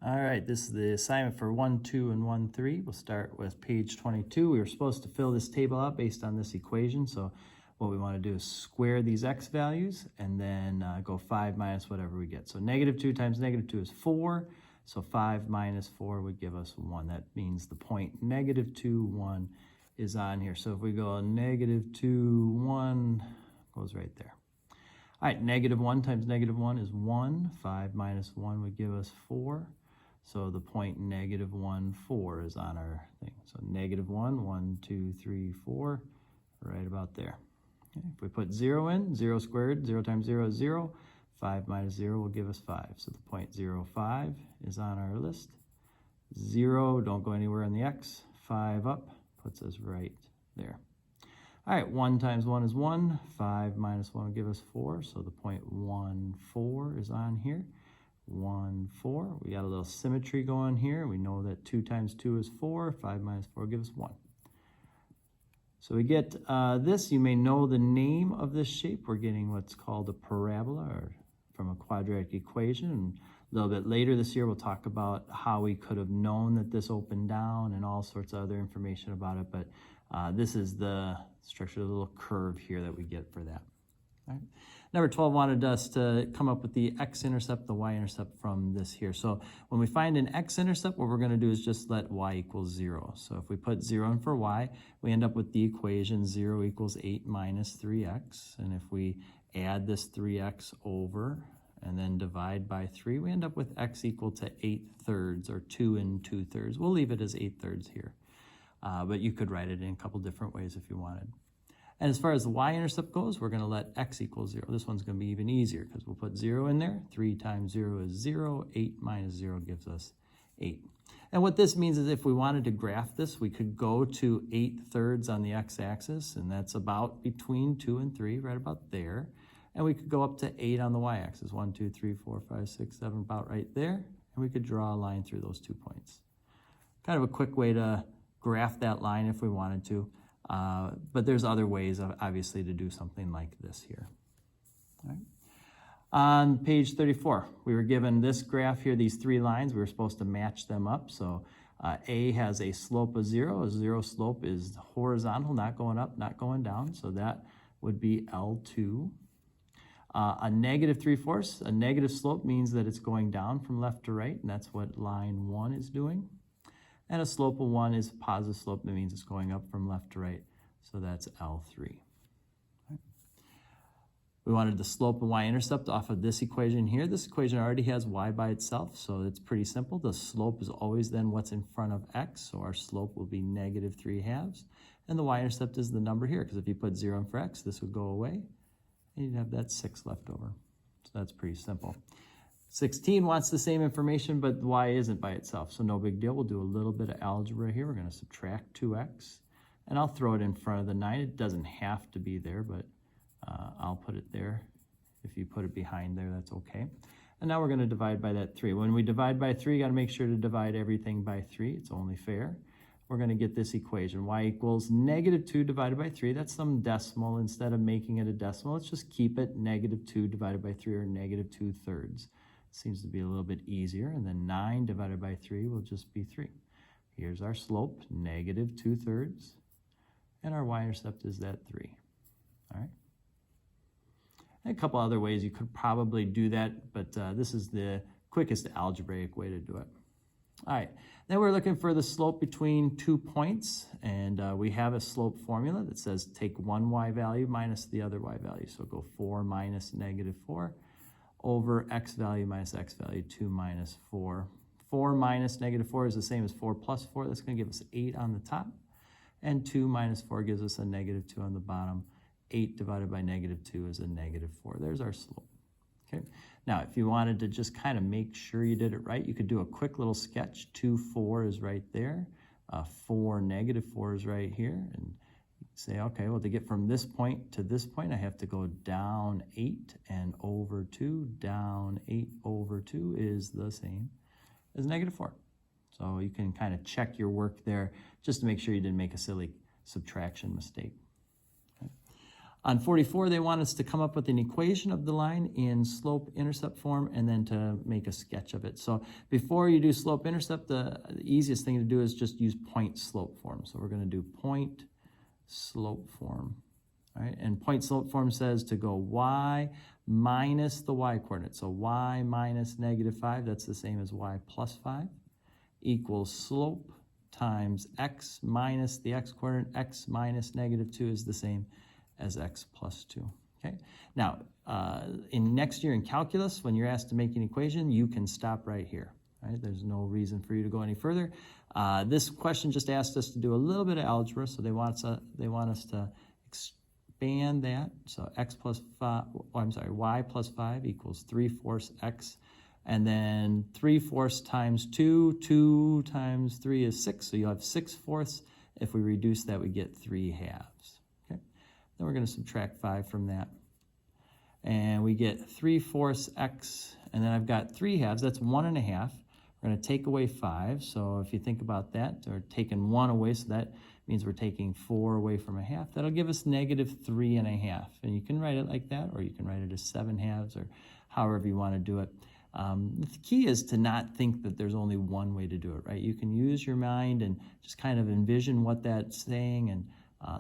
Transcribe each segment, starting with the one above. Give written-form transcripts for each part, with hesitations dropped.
All right, this is the assignment for 1, 2, and 1, 3. We'll start with page 22. We were supposed to fill this table out based on this equation. So what we want to do is square these x values and then go 5 minus whatever we get. So -2 times -2 is 4. So 5 minus 4 would give us 1. That means the point -2, 1 is on here. So if we go -2, 1 goes right there. All right, -1 times -1 is 1. 5 minus 1 would give us 4. So the point -1, 4 is on our thing. So -1, 1, 2, 3, 4, right about there. Okay. If we put 0 in, 0 squared, 0 times 0 is 0. 5 minus 0 will give us 5. So the point 0, 5 is on our list. 0, don't go anywhere on the x. 5 up puts us right there. All right, 1 times 1 is 1. 5 minus 1 will give us 4. So the point 1, 4 is on here. 1, 4. We got a little symmetry going here. We know that 2 times 2 is 4. 5 minus 4 gives us 1. So we get this. You may know the name of this shape. We're getting what's called a parabola, or from a quadratic equation. And a little bit later this year, we'll talk about how we could have known that this opened down and all sorts of other information about it. But this is the structure of the little curve here that we get for that. All right. Number 12 wanted us to come up with the x-intercept, the y-intercept from this here. So when we find an x-intercept, what we're going to do is just let y equals 0. So if we put 0 in for y, we end up with the equation 0 equals 8 minus 3x. And if we add this 3x over and then divide by 3, we end up with x equal to 8/3, or 2 2/3. We'll leave it as 8/3 here. But you could write it in a couple different ways if you wanted. And as far as the y-intercept goes, we're going to let x equal 0. This one's going to be even easier because we'll put 0 in there. 3 times 0 is 0. 8 minus 0 gives us 8. And what this means is if we wanted to graph this, we could go to 8/3 on the x-axis, and that's about between 2 and 3, right about there. And we could go up to 8 on the y-axis. 1, 2, 3, 4, 5, 6, 7, about right there. And we could draw a line through those 2 points. Kind of a quick way to graph that line if we wanted to. But there's other ways, obviously, to do something like this here. All right. On page 34, we were given this graph here, these 3 lines. We were supposed to match them up. So A has a slope of 0. A 0 slope is horizontal, not going up, not going down. So that would be L2. A -3/4, a negative slope means that it's going down from left to right, and that's what line 1 is doing. And a slope of 1 is a positive slope. That means it's going up from left to right. So that's L3. Right. We wanted the slope and y-intercept off of this equation here. This equation already has y by itself, so it's pretty simple. The slope is always then what's in front of x, so our slope will be -3/2. And the y-intercept is the number here, because if you put 0 in for x, this would go away, and you'd have that 6 left over. So that's pretty simple. 16 wants the same information, but y isn't by itself, so no big deal. We'll do a little bit of algebra here. We're going to subtract 2x, and I'll throw it in front of the 9. It doesn't have to be there, but I'll put it there. If you put it behind there, that's okay. And now we're going to divide by that 3. When we divide by 3, you got to make sure to divide everything by 3. It's only fair. We're going to get this equation. Y equals -2 divided by 3. That's some decimal. Instead of making it a decimal, let's just keep it -2 divided by 3, or -2/3. Seems to be a little bit easier. And then 9 divided by 3 will just be 3. Here's our slope, -2/3. And our y-intercept is that 3. All right. And a couple other ways you could probably do that, but this is the quickest algebraic way to do it. All right. Then we're looking for the slope between 2 points. And we have a slope formula that says take one y value minus the other y value. So go 4 minus -4. Over x value minus x value, 2 minus 4. 4 minus -4 is the same as 4 plus 4. That's going to give us 8 on the top. And 2 minus 4 gives us a -2 on the bottom. 8 divided by -2 is a -4. There's our slope. Okay. Now, if you wanted to just kind of make sure you did it right, you could do a quick little sketch. 2, 4 is right there. 4, -4 is right here. And say, okay, well, to get from this point to this point, I have to go down 8 and over 2. Down 8 over 2 is the same as -4. So you can kind of check your work there just to make sure you didn't make a silly subtraction mistake. Okay. On 44, they want us to come up with an equation of the line in slope-intercept form and then to make a sketch of it. So before you do slope-intercept, the easiest thing to do is just use point-slope form. So we're going to do point-slope form. All right, and point-slope form says to go y minus the y-coordinate. So y minus -5, that's the same as y plus 5, equals slope times x minus the x-coordinate. X minus -2 is the same as x plus 2. Okay. Now, in next year in calculus, when you're asked to make an equation, you can stop right here. Right? There's no reason for you to go any further. This question just asked us to do a little bit of algebra, so they want us to expand that. So y plus 5 equals 3/4 x, and then 3/4 times 2, 2 times 3 is 6, so you'll have 6/4. If we reduce that, we get 3/2. Okay. Then we're going to subtract 5 from that, and we get 3/4 x, and then I've got 3/2, that's 1.5. We're going to take away 5, so if you think about that, or taking 1 away, so that means we're taking 4 away from 1/2. That'll give us -3.5, and you can write it like that, or you can write it as 7/2, or however you want to do it. The key is to not think that there's only one way to do it, right? You can use your mind and just kind of envision what that's saying, and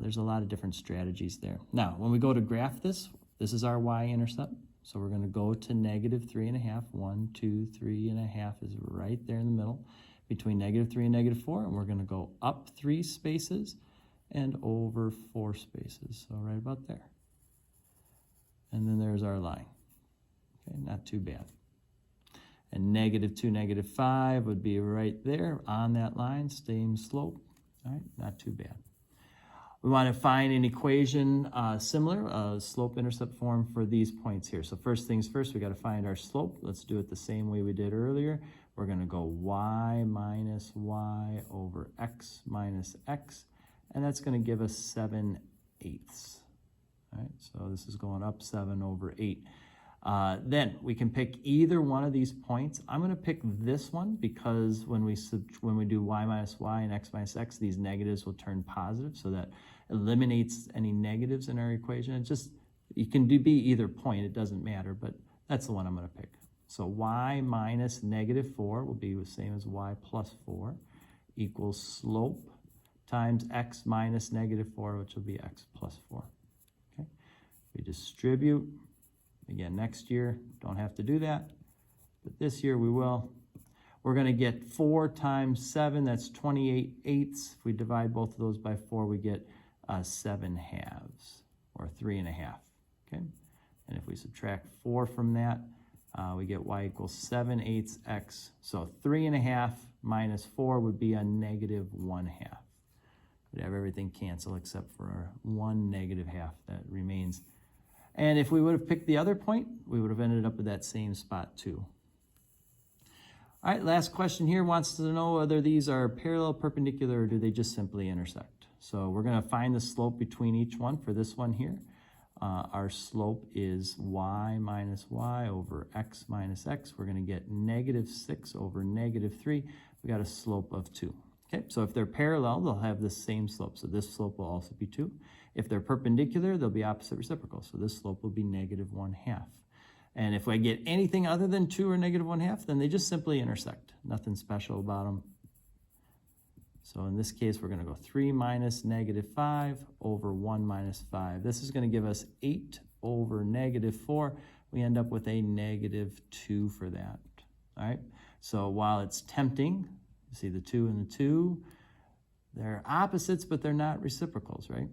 there's a lot of different strategies there. Now, when we go to graph this is our y-intercept. So we're going to go to -3.5. 1, 2, 3.5 is right there in the middle between -3 and -4. And we're going to go up 3 spaces and over 4 spaces. So right about there. And then there's our line. Okay, not too bad. And -2, -5 would be right there on that line, same slope. All right, not too bad. We want to find an equation similar, slope-intercept form for these points here. So first things first, we got to find our slope. Let's do it the same way we did earlier. We're going to go y minus y over x minus x, and that's going to give us 7/8. All right, so this is going up 7/8. Then we can pick either one of these points. I'm going to pick this one because when we do y minus y and x minus x, these negatives will turn positive, so that eliminates any negatives in our equation. It can be either point, it doesn't matter, but that's the one I'm going to pick. So y minus -4 will be the same as y plus 4 equals slope times x minus -4, which will be x plus 4. Okay, we distribute. Again, next year, don't have to do that, but this year we will. We're going to get 4 times 7, that's 28/8. If we divide both of those by 4, we get 7/2, or 3.5, okay? And if we subtract 4 from that, we get y equals 7/8 x. So 3.5 minus 4 would be a -1/2. We'd have everything cancel except for our 1 -1/2 that remains. And if we would have picked the other point, we would have ended up with that same spot too. All right, last question here wants to know whether these are parallel, perpendicular, or do they just simply intersect? So we're going to find the slope between each one. For this one here, our slope is y minus y over x minus x. We're going to get -6 over -3. We got a slope of 2. Okay, so if they're parallel, they'll have the same slope. So this slope will also be 2. If they're perpendicular, they'll be opposite reciprocal. So this slope will be -1/2. And if I get anything other than 2 or -1/2, then they just simply intersect. Nothing special about them. So in this case, we're going to go 3 minus -5 over 1 minus 5. This is going to give us 8 over -4. We end up with a -2 for that. All right. So while it's tempting, you see the 2 and the 2, they're opposites, but they're not reciprocals, right?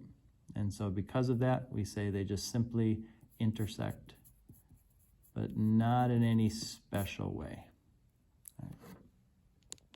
And so because of that, we say they just simply intersect, but not in any special way.